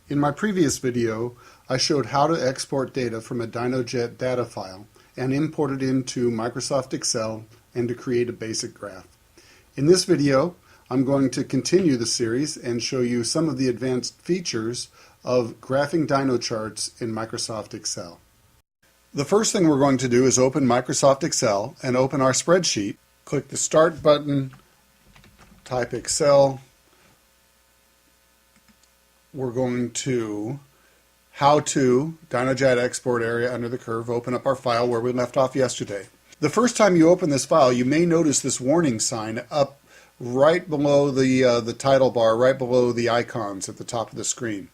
In my previous video, I showed how to export data from a DynoJet data file and import it into Microsoft Excel and to create a basic graph. In this video, I'm going to continue the series and show you some of the advanced features of graphing Dyno charts in Microsoft Excel. The first thing we're going to do is open Microsoft Excel and open our spreadsheet. Click the Start button, type Excel. We're going to HowTo, DynoJet export area under the curve, open up our file where we left off yesterday. The first time you open this file, you may notice this warning sign up right below the title bar, right below the icons at the top of the screen.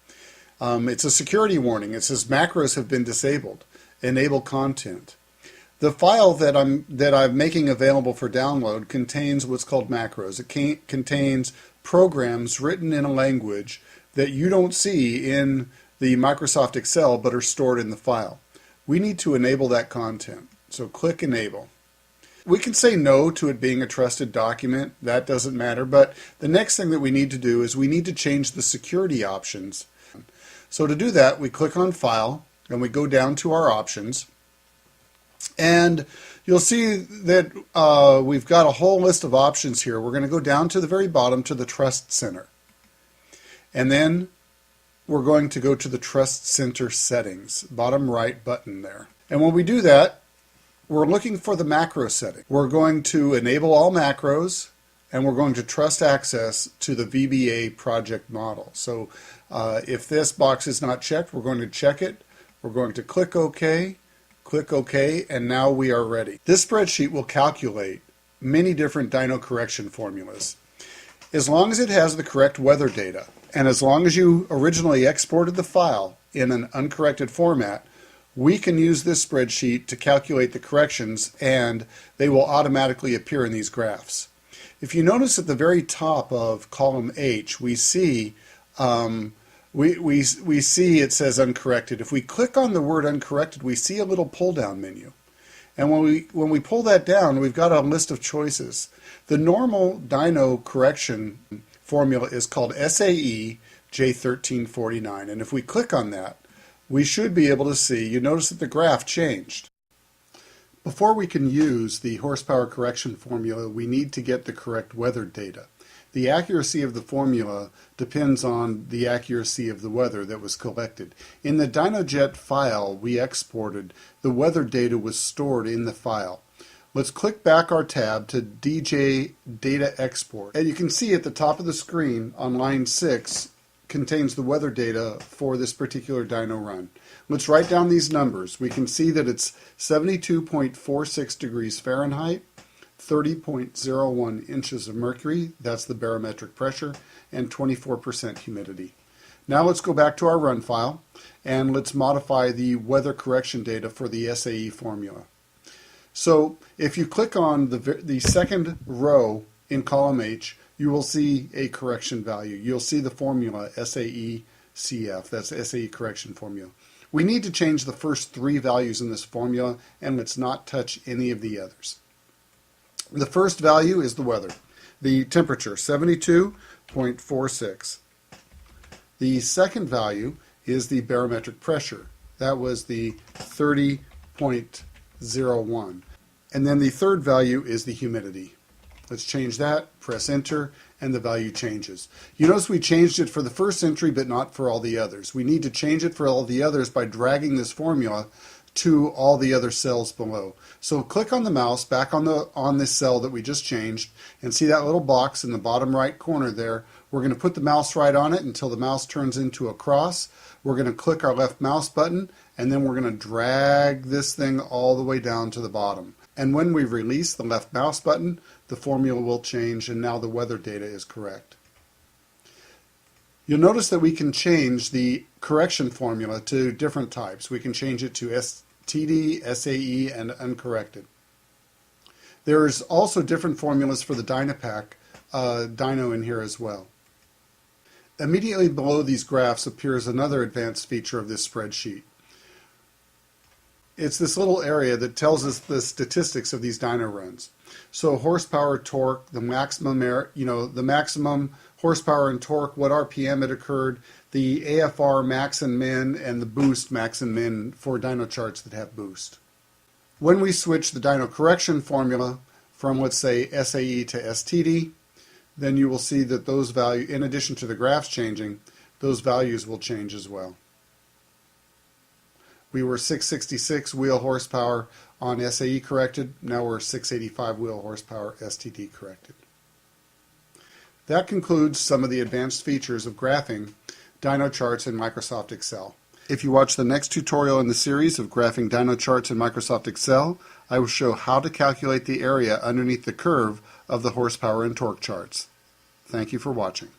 It's a security warning. It says macros have been disabled. Enable content. The file that I'm making available for download contains what's called macros. It contains programs written in a language that you don't see in the Microsoft Excel but are stored in the file. We need to enable that content. So click Enable. We can say no to it being a trusted document. That doesn't matter. But the next thing that we need to do is we need to change the security options. So to do that, we click on File and we go down to our options. And you'll see that we've got a whole list of options here. We're going to go down to the very bottom to the Trust Center. And then we're going to go to the Trust Center settings, bottom right button there. And when we do that, we're looking for the macro setting. We're going to enable all macros, and we're going to trust access to the VBA project model. So if this box is not checked, we're going to check it. We're going to click OK, and now we are ready. This spreadsheet will calculate many different Dyno correction formulas. As long as it has the correct weather data, and as long as you originally exported the file in an uncorrected format, we can use this spreadsheet to calculate the corrections, and they will automatically appear in these graphs. If you notice at the very top of column H, we see it says uncorrected. If we click on the word uncorrected, we see a little pull-down menu. And when we pull that down, we've got a list of choices. The normal Dyno correction formula is called SAE J1349. And if we click on that, we should be able to see, you notice that the graph changed. Before we can use the horsepower correction formula, we need to get the correct weather data. The accuracy of the formula depends on the accuracy of the weather that was collected. In the DynoJet file we exported, the weather data was stored in the file. Let's click back our tab to DJ Data Export. And you can see at the top of the screen on line 6 contains the weather data for this particular dyno run. Let's write down these numbers. We can see that it's 72.46 degrees Fahrenheit, 30.01 inches of mercury, that's the barometric pressure, and 24% humidity. Now let's go back to our run file and let's modify the weather correction data for the SAE formula. So if you click on the second row in column H, you will see a correction value. You'll see the formula SAE-CF, that's SAE correction formula. We need to change the first 3 values in this formula, and let's not touch any of the others. The first value is the weather, the temperature, 72.46. The second value is the barometric pressure. That was the 30.01. And then the third value is the humidity. Let's change that, press enter, and the value changes. You notice we changed it for the first entry but not for all the others. We need to change it for all the others by dragging this formula to all the other cells below. So click on the mouse back on this cell that we just changed and see that little box in the bottom right corner there. We're going to put the mouse right on it until the mouse turns into a cross. We're going to click our left mouse button and then we're going to drag this thing all the way down to the bottom. And when we release the left mouse button, the formula will change and now the weather data is correct. You'll notice that we can change the correction formula to different types. We can change it to TD, SAE, and uncorrected. There's also different formulas for the Dynapack Dyno in here as well. Immediately below these graphs appears another advanced feature of this spreadsheet. It's this little area that tells us the statistics of these dyno runs. So horsepower, torque, the maximum horsepower and torque, what RPM it occurred, the AFR max and min, and the boost max and min for dyno charts that have boost. When we switch the dyno correction formula from, let's say, SAE to STD, then you will see that those values, in addition to the graphs changing, those values will change as well. We were 666 wheel horsepower on SAE corrected, now we're 685 wheel horsepower STD corrected. That concludes some of the advanced features of graphing dyno charts in Microsoft Excel. If you watch the next tutorial in the series of graphing dyno charts in Microsoft Excel, I will show how to calculate the area underneath the curve of the horsepower and torque charts. Thank you for watching.